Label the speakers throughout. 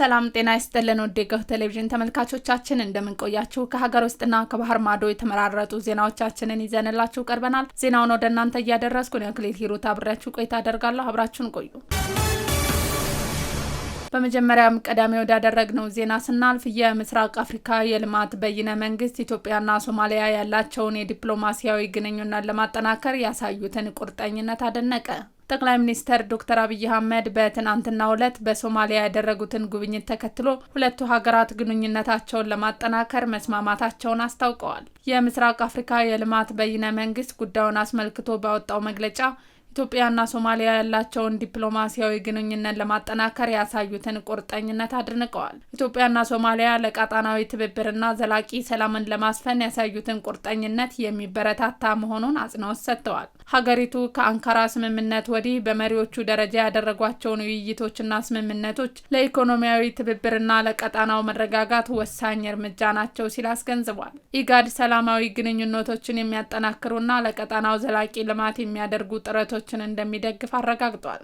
Speaker 1: ሰላም ጤና ይስጥልን ወዴገው ቴሌቪዥን ተመልካቾቻችን እንደምን ቆያችሁ ከሀገር ውስጥና ከባህር ማዶ የተመራረጡ ዜናዎቻችንን ይዘንላችሁ ቀርበናል። ዜናውን ወደ እናንተ ያደረስኩ ነው ክሊል ሂሩት አብራችሁ ቆይታ አደርጋለሁ። አብራችሁን ቆዩ። በመጀመሪያም ቀዳሚ ወዳደረግነው ዜና ስናልፍ የምስራቅ አፍሪካ የልማት በይነ መንግስት ኢትዮጵያና ሶማሊያ ያላቸውን የዲፕሎማሲያዊ ግንኙነት ለማጠናከር ያሳዩትን ቁርጠኝነት አደነቀ። ጠቅላይ ሚኒስትር ዶክተር አብይ አህመድ በትናንትናው ዕለት በሶማሊያ ያደረጉትን ጉብኝት ተከትሎ ሁለቱ ሀገራት ግንኙነታቸውን ለማጠናከር መስማማታቸውን አስታውቀዋል። የምስራቅ አፍሪካ የልማት በይነ መንግስት ጉዳዩን አስመልክቶ ባወጣው መግለጫ ኢትዮጵያና ሶማሊያ ያላቸውን ዲፕሎማሲያዊ ግንኙነት ለማጠናከር ያሳዩትን ቁርጠኝነት አድንቀዋል። ኢትዮጵያና ሶማሊያ ለቀጣናዊ ትብብርና ዘላቂ ሰላምን ለማስፈን ያሳዩትን ቁርጠኝነት የሚበረታታ መሆኑን አጽንኦት ሰጥተዋል። ሀገሪቱ ከአንካራ ስምምነት ወዲህ በመሪዎቹ ደረጃ ያደረጓቸውን ውይይቶችና ስምምነቶች ለኢኮኖሚያዊ ትብብርና ለቀጣናው መረጋጋት ወሳኝ እርምጃ ናቸው ሲል አስገንዝቧል። ኢጋድ ሰላማዊ ግንኙነቶችን የሚያጠናክሩና ለቀጣናው ዘላቂ ልማት የሚያደርጉ ጥረቶችን እንደሚደግፍ አረጋግጧል።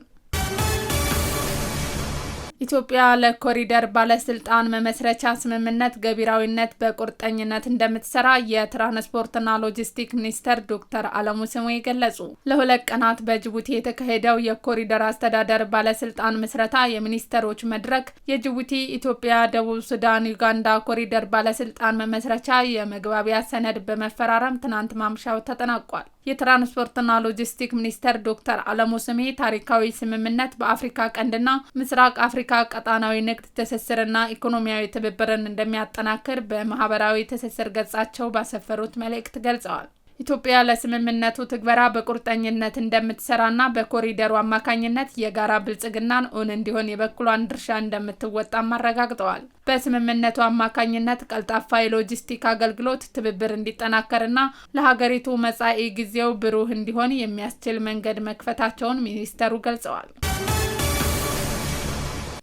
Speaker 1: ኢትዮጵያ ለኮሪደር ባለስልጣን መመስረቻ ስምምነት ገቢራዊነት በቁርጠኝነት እንደምትሰራ የትራንስፖርትና ሎጂስቲክ ሚኒስትር ዶክተር አለሙ ስሜ ገለጹ። ለሁለት ቀናት በጅቡቲ የተካሄደው የኮሪደር አስተዳደር ባለስልጣን ምስረታ የሚኒስትሮች መድረክ የጅቡቲ፣ ኢትዮጵያ፣ ደቡብ ሱዳን፣ ዩጋንዳ ኮሪደር ባለስልጣን መመስረቻ የመግባቢያ ሰነድ በመፈራረም ትናንት ማምሻው ተጠናቋል። የትራንስፖርትና ሎጂስቲክ ሚኒስትር ዶክተር አለሙ ስሜ ታሪካዊ ስምምነት በአፍሪካ ቀንድና ምስራቅ አፍሪካ ቀጣናዊ ንግድ ትስስርና ኢኮኖሚያዊ ትብብርን እንደሚያጠናክር በማህበራዊ ትስስር ገጻቸው ባሰፈሩት መልእክት ገልጸዋል። ኢትዮጵያ ለስምምነቱ ትግበራ በቁርጠኝነት እንደምትሰራና በኮሪደሩ አማካኝነት የጋራ ብልጽግናን እውን እንዲሆን የበኩሏን ድርሻ እንደምትወጣም አረጋግጠዋል። በስምምነቱ አማካኝነት ቀልጣፋ የሎጂስቲክ አገልግሎት ትብብር እንዲጠናከርና ለሀገሪቱ መጻኢ ጊዜው ብሩህ እንዲሆን የሚያስችል መንገድ መክፈታቸውን ሚኒስተሩ ገልጸዋል።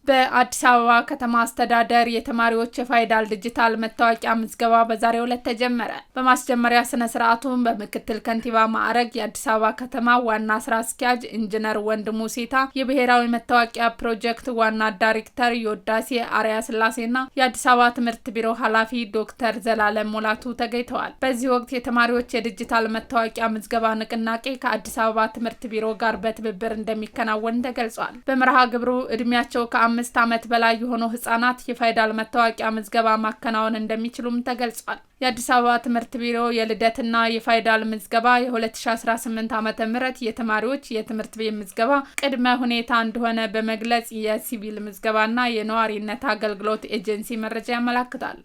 Speaker 1: በአዲስ አበባ ከተማ አስተዳደር የተማሪዎች የፋይዳል ዲጂታል መታወቂያ ምዝገባ በዛሬው ዕለት ተጀመረ። በማስጀመሪያ ስነ ስርዓቱም በምክትል ከንቲባ ማዕረግ የአዲስ አበባ ከተማ ዋና ስራ አስኪያጅ ኢንጂነር ወንድሙ ሴታ፣ የብሔራዊ መታወቂያ ፕሮጀክት ዋና ዳይሬክተር ዮዳሴ አርያ ስላሴና የአዲስ አበባ ትምህርት ቢሮ ኃላፊ ዶክተር ዘላለም ሙላቱ ተገኝተዋል። በዚህ ወቅት የተማሪዎች የዲጂታል መታወቂያ ምዝገባ ንቅናቄ ከአዲስ አበባ ትምህርት ቢሮ ጋር በትብብር እንደሚከናወን ተገልጿል። በመርሃ ግብሩ እድሜያቸው 5 ዓመት በላይ የሆኑ ህጻናት የፋይዳል መታወቂያ ምዝገባ ማከናወን እንደሚችሉም ተገልጿል። የአዲስ አበባ ትምህርት ቢሮ የልደትና የፋይዳል ምዝገባ የ2018 ዓ.ም የተማሪዎች የትምህርት ቤት ምዝገባ ቅድመ ሁኔታ እንደሆነ በመግለጽ የሲቪል ምዝገባና የነዋሪነት አገልግሎት ኤጀንሲ መረጃ ያመለክታል።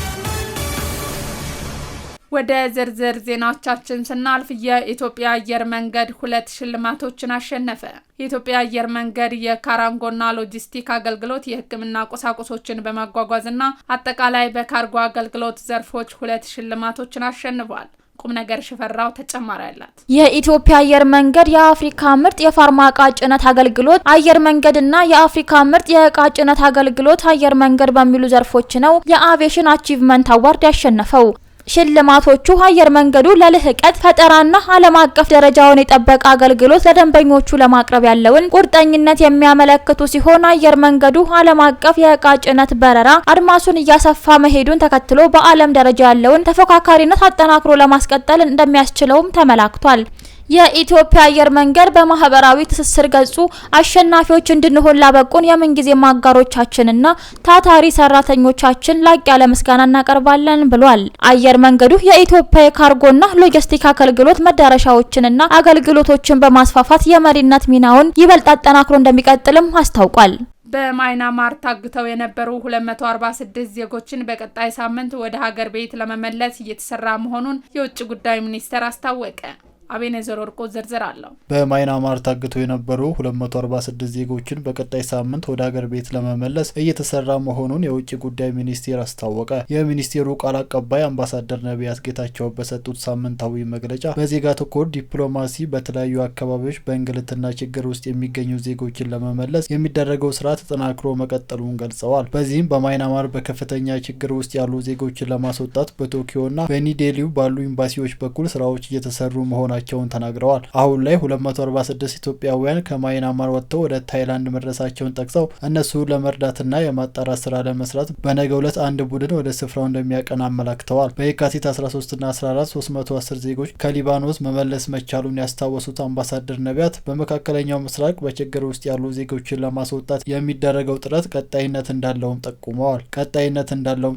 Speaker 1: ወደ ዝርዝር ዜናዎቻችን ስናልፍ የኢትዮጵያ አየር መንገድ 2 ሽልማቶችን አሸነፈ። የኢትዮጵያ አየር መንገድ የካራንጎና ሎጂስቲክ አገልግሎት የህክምና ቁሳቁሶችን በማጓጓዝና አጠቃላይ በካርጎ አገልግሎት ዘርፎች 2 ሽልማቶችን አሸንፏል። ቁም ነገር ሽፈራው ተጨማሪ አላት።
Speaker 2: የኢትዮጵያ አየር መንገድ የአፍሪካ ምርጥ የፋርማ ዕቃ ጭነት አገልግሎት አየር መንገድና የአፍሪካ ምርጥ የዕቃ ጭነት አገልግሎት አየር መንገድ በሚሉ ዘርፎች ነው የአቪዬሽን አቺቭመንት አዋርድ ያሸነፈው። ሽልማቶቹ አየር መንገዱ ለልህቀት ፈጠራና ዓለም አቀፍ ደረጃውን የጠበቀ አገልግሎት ለደንበኞቹ ለማቅረብ ያለውን ቁርጠኝነት የሚያመለክቱ ሲሆን አየር መንገዱ ዓለም አቀፍ የዕቃ ጭነት በረራ አድማሱን እያሰፋ መሄዱን ተከትሎ በዓለም ደረጃ ያለውን ተፎካካሪነት አጠናክሮ ለማስቀጠል እንደሚያስችለውም ተመላክቷል። የኢትዮጵያ አየር መንገድ በማህበራዊ ትስስር ገጹ አሸናፊዎች እንድንሆን ላበቁን የምንጊዜ ማጋሮቻችንና ታታሪ ሰራተኞቻችን ላቅ ያለ ምስጋና እናቀርባለን ብሏል። አየር መንገዱ የኢትዮጵያ የካርጎና ሎጂስቲክ አገልግሎት መዳረሻዎችንና አገልግሎቶችን በማስፋፋት የመሪነት ሚናውን ይበልጥ አጠናክሮ እንደሚቀጥልም አስታውቋል።
Speaker 1: በማይናማር ታግተው የነበሩ 246 ዜጎችን በቀጣይ ሳምንት ወደ ሀገር ቤት ለመመለስ እየተሰራ መሆኑን የውጭ ጉዳይ ሚኒስቴር አስታወቀ። አቤኔዘር ወርቆ ዝርዝር አለው።
Speaker 3: በማይናማር ታግተው የነበሩ 246 ዜጎችን በቀጣይ ሳምንት ወደ ሀገር ቤት ለመመለስ እየተሰራ መሆኑን የውጭ ጉዳይ ሚኒስቴር አስታወቀ። የሚኒስቴሩ ቃል አቀባይ አምባሳደር ነቢያት ጌታቸው በሰጡት ሳምንታዊ መግለጫ በዜጋ ተኮር ዲፕሎማሲ በተለያዩ አካባቢዎች በእንግልትና ችግር ውስጥ የሚገኙ ዜጎችን ለመመለስ የሚደረገው ስራ ተጠናክሮ መቀጠሉን ገልጸዋል። በዚህም በማይናማር በከፍተኛ ችግር ውስጥ ያሉ ዜጎችን ለማስወጣት በቶኪዮና በኒው ዴልሂ ባሉ ኤምባሲዎች በኩል ስራዎች እየተሰሩ መሆናቸው መሆናቸውን ተናግረዋል። አሁን ላይ 246 ኢትዮጵያውያን ከማይናማር ወጥተው ወደ ታይላንድ መድረሳቸውን ጠቅሰው እነሱ ለመርዳትና የማጣራት ስራ ለመስራት በነገው ዕለት አንድ ቡድን ወደ ስፍራው እንደሚያቀና አመላክተዋል። በየካቲት 13ና 14 310 ዜጎች ከሊባኖስ መመለስ መቻሉን ያስታወሱት አምባሳደር ነቢያት በመካከለኛው ምስራቅ በችግር ውስጥ ያሉ ዜጎችን ለማስወጣት የሚደረገው ጥረት ቀጣይነት እንዳለውም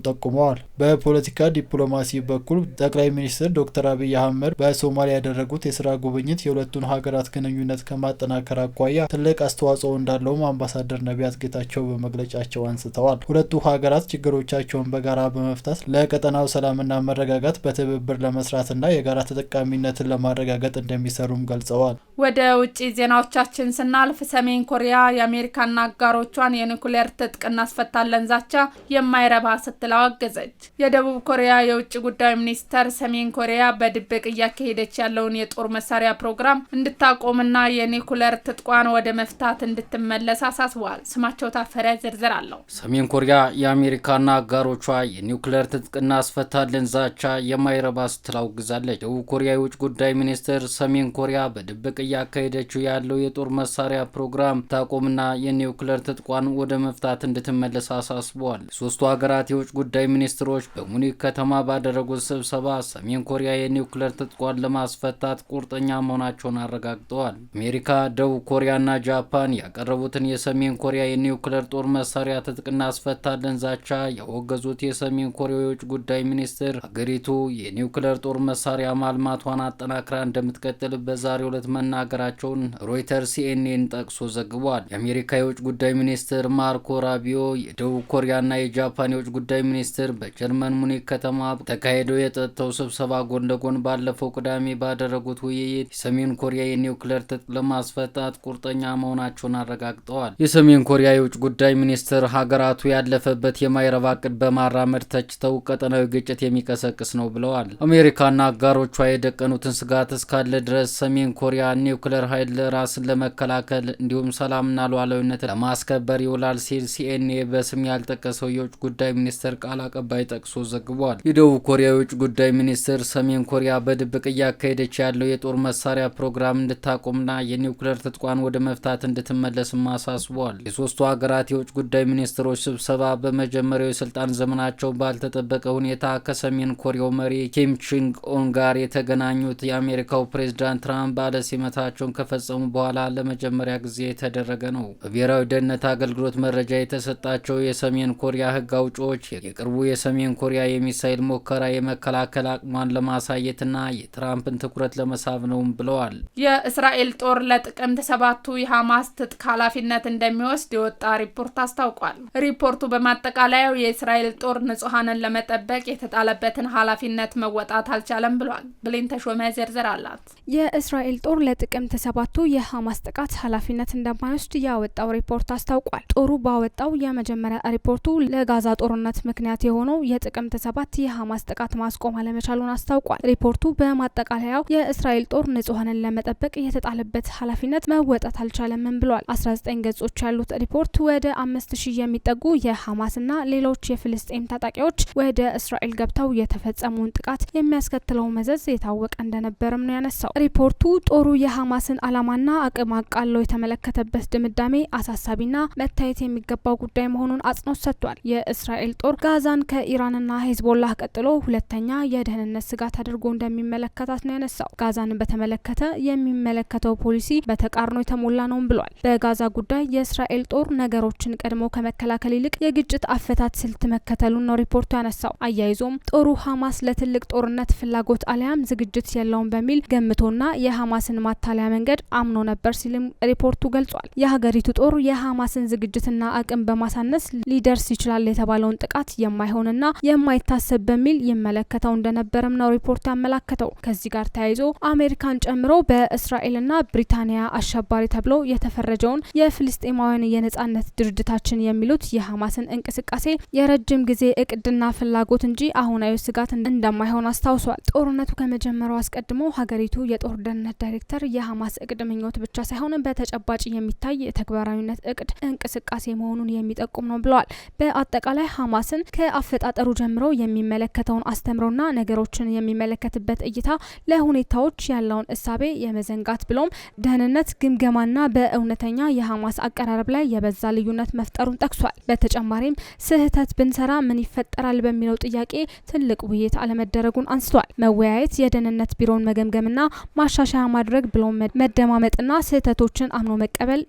Speaker 3: ጠቁመዋል። በፖለቲካ ዲፕሎማሲ በኩል ጠቅላይ ሚኒስትር ዶክተር አብይ አህመድ በሶማሊያ ያደረጉት የስራ ጉብኝት የሁለቱን ሀገራት ግንኙነት ከማጠናከር አኳያ ትልቅ አስተዋጽኦ እንዳለውም አምባሳደር ነቢያት ጌታቸው በመግለጫቸው አንስተዋል። ሁለቱ ሀገራት ችግሮቻቸውን በጋራ በመፍታት ለቀጠናው ሰላምና መረጋጋት በትብብር ለመስራትና የጋራ ተጠቃሚነትን ለማረጋገጥ እንደሚሰሩም ገልጸዋል።
Speaker 1: ወደ ውጪ ዜናዎቻችን ስናልፍ ሰሜን ኮሪያ የአሜሪካና አጋሮቿን የኒኩሌር ትጥቅ እናስፈታለን ዛቻ የማይረባ ስትል አወገዘች። የደቡብ ኮሪያ የውጭ ጉዳይ ሚኒስተር ሰሜን ኮሪያ በድብቅ እያካሄደች ያለውን የጦር መሳሪያ ፕሮግራም እንድታቆምና የኒኩሌር ትጥቋን ወደ መፍታት እንድትመለስ አሳስበዋል። ስማቸው ታፈረ ዝርዝር አለው።
Speaker 4: ሰሜን ኮሪያ የአሜሪካና አጋሮቿ የኒኩሌር ትጥቅ እናስፈታለን ዛቻ የማይረባ ስትል አውግዛለች። ደቡብ ኮሪያ የውጭ ጉዳይ ሚኒስተር ሰሜን ኮሪያ በድብቅ እያካሄደችው ያለው የጦር መሳሪያ ፕሮግራም ታቆምና የኒኩሌር ትጥቋን ወደ መፍታት እንድትመለስ አሳስበዋል። ሶስቱ ሀገራት የውጭ ጉዳይ ሚኒስትሮች በሙኒክ ከተማ ባደረጉት ስብሰባ ሰሜን ኮሪያ የኒኩሌር ትጥቋን ለማስፈታት ቁርጠኛ መሆናቸውን አረጋግጠዋል። አሜሪካ፣ ደቡብ ኮሪያና ጃፓን ያቀረቡትን የሰሜን ኮሪያ የኒኩሌር ጦር መሳሪያ ትጥቅ እናስፈታለን ዛቻ ያወገዙት የሰሜን ኮሪያ የውጭ ጉዳይ ሚኒስትር ሀገሪቱ የኒኩሌር ጦር መሳሪያ ማልማቷን አጠናክራ እንደምትቀጥል በዛሬው ዕለት መናገራቸውን ሮይተርስ ሲኤንኤን ጠቅሶ ዘግቧል። የአሜሪካ የውጭ ጉዳይ ሚኒስትር ማርኮ ራቢዮ፣ የደቡብ ኮሪያና የጃፓን የውጭ ጉዳይ ሚኒስትር በጀርመን ሙኒክ ከተማ ተካሄደው የጸጥታው ስብሰባ ጎን ለጎን ባለፈው ቅዳሜ ባደረጉት ውይይት የሰሜን ኮሪያ የኒውክሌር ትጥቅ ለማስፈታት ቁርጠኛ መሆናቸውን አረጋግጠዋል። የሰሜን ኮሪያ የውጭ ጉዳይ ሚኒስትር ሀገራቱ ያለፈበት የማይረባ ዕቅድ በማራመድ ተችተው ቀጠናዊ ግጭት የሚቀሰቅስ ነው ብለዋል። አሜሪካና አጋሮቿ የደቀኑትን ስጋት እስካለ ድረስ ሰሜን ኮሪያ ኒውክሌር ኃይል ራስን ለመከላከል እንዲሁም ሰላምና ሉዓላዊነት ለማስከበር ይውላል ሲል ሲኤንኤ በስም ያልጠቀሰው የውጭ ጉዳይ ሚኒስትር ቃል አቀባይ ጠቅሶ ዘግቧል። የደቡብ ኮሪያ የውጭ ጉዳይ ሚኒስትር ሰሜን ኮሪያ በድብቅ እያካሄደች ያለው የጦር መሳሪያ ፕሮግራም እንድታቆምና የኒውክሌር ትጥቋን ወደ መፍታት እንድትመለስም አሳስበዋል። የሶስቱ ሀገራት የውጭ ጉዳይ ሚኒስትሮች ስብሰባ በመጀመሪያው የስልጣን ዘመናቸው ባልተጠበቀ ሁኔታ ከሰሜን ኮሪያው መሪ ኪም ቺንግ ኦን ጋር የተገናኙት የአሜሪካው ፕሬዝዳንት ትራምፕ ባለ ሲመታቸውን ከፈጸሙ በኋላ ለመጀመሪያ ጊዜ የተደረገ ነው። በብሔራዊ ደህንነት አገልግሎት መረጃ የተሰጣቸው የሰሜን ኮሪያ ሕግ አውጪዎች የቅርቡ የሰሜን ኮሪያ የሚሳኤል ሙከራ የመከላከል አቅሟን ለማሳየትና የትራምፕን ትኩረት ለመሳብ ነው ብለዋል።
Speaker 1: የእስራኤል ጦር ለጥቅምት 7ቱ የሐማስ ትጥቅ ኃላፊነት እንደሚወስድ የወጣ ሪፖርት አስታውቋል። ሪፖርቱ በማጠቃለያው የእስራኤል ጦር ንጹሃንን ለመጠበቅ የተጣለበትን ኃላፊነት መወጣት አልቻለም ብሏል። ብሌን ተሾመ ዝርዝር አላት።
Speaker 5: የእስራኤል ጦር ለጥቅምት 7ቱ የሐማስ ጥቃት ኃላፊነት እንደማይወስድ ያወጣው ሪፖርት አስታውቋል። ጦሩ ባወጣው የመጀመሪያ ሪፖርቱ ለጋዛ ጦርነት ምክንያት የሆነው የጥቅምት 7 የሐማስ ጥቃት ማስቆም አለመቻሉን አስታውቋል። ሪፖርቱ በማጠቃለያው የእስራኤል ጦር ንጹሃንን ለመጠበቅ የተጣለበት ኃላፊነት መወጣት አልቻለም ብሏል። 19 ገጾች ያሉት ሪፖርት ወደ 5000 የሚጠጉ የሐማስና ሌሎች የፍልስጤም ታጣቂዎች ወደ እስራኤል ገብተው የተፈጸመውን ጥቃት የሚያስከትለው መዘዝ የታወቀ እንደነበርም ነው ያነሳው። ሪፖርቱ ጦሩ የሐማስን ዓላማና አቅም አቃለው የተመለከተበት ድምዳሜ አሳሳቢና መታየት የሚገባው ጉዳይ መሆኑን አጽንኦት ሰጥቷል። የእስራኤል ጦር ጋዛን ከኢራንና ሂዝቦላህ ቀጥሎ ሁለተኛ የደህንነት ስጋት አድርጎ እንደሚመለከታት ነው ያነሳው። ጋዛን በተመለከተ የሚመለከተው ፖሊሲ በተቃርኖ የተሞላ ነው ብሏል። በጋዛ ጉዳይ የእስራኤል ጦር ነገሮችን ቀድሞ ከመከላከል ይልቅ የግጭት አፈታት ስልት መከተሉን ነው ሪፖርቱ ያነሳው። አያይዞም ጦሩ ሐማስ ለትልቅ ጦርነት ፍላጎት አሊያም ዝግጅት የለውም በሚል ገምቶና የሐማስን ማታለያ መንገድ አምኖ ነበር ሲልም ሪፖርቱ ገልጿል። የሀገሪቱ ጦር የሐማስን ዝግጅትና አቅም በማሳነስ ሊደርስ ይችላል የተባለውን ጥቃት የማይሆንና የማይታሰብ በሚል ይመለከተው እንደነበረም ነው ሪፖርቱ ያመላከተው። ከዚህ ጋር ተያይዞ አሜሪካን ጨምሮ በእስራኤልና ብሪታንያ አሸባሪ ተብሎ የተፈረጀውን የፍልስጤማውያን የነጻነት ድርጅታችን የሚሉት የሐማስን እንቅስቃሴ የረጅም ጊዜ እቅድና ፍላጎት እንጂ አሁናዊ ስጋት እንደማይሆን አስታውሷል። ጦርነቱ ከመጀመሩ አስቀድሞ ሀገሪቱ የጦር ደህንነት ዳይሬክተር የሐማስ እቅድ ምኞት ብቻ ሳይሆን በተጨባጭ የሚታይ የተግባራዊነት እቅድ እንቅስቃሴ መሆኑን የሚጠቁም ነው ብለዋል። በአጠቃላይ ሐማስን ከአፈጣጠሩ ጀምሮ የሚመለከተውን አስተምሮና ነገሮችን የሚመለከትበት እይታ ለሁኔታ ሁኔታዎች ያለውን እሳቤ የመዘንጋት ብሎም ደህንነት ግምገማና በእውነተኛ የሐማስ አቀራረብ ላይ የበዛ ልዩነት መፍጠሩን ጠቅሷል። በተጨማሪም ስህተት ብንሰራ ምን ይፈጠራል በሚለው ጥያቄ ትልቅ ውይይት አለመደረጉን አንስቷል። መወያየት፣ የደህንነት ቢሮን መገምገምና ማሻሻያ ማድረግ ብሎም መደማመጥና ስህተቶችን አምኖ መቀበል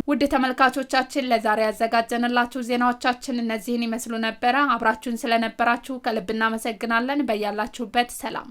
Speaker 1: ውድ ተመልካቾቻችን ለዛሬ ያዘጋጀንላችሁ ዜናዎቻችን እነዚህን ይመስሉ ነበር። አብራችሁን ስለነበራችሁ ከልብ እናመሰግናለን። በያላችሁበት ሰላም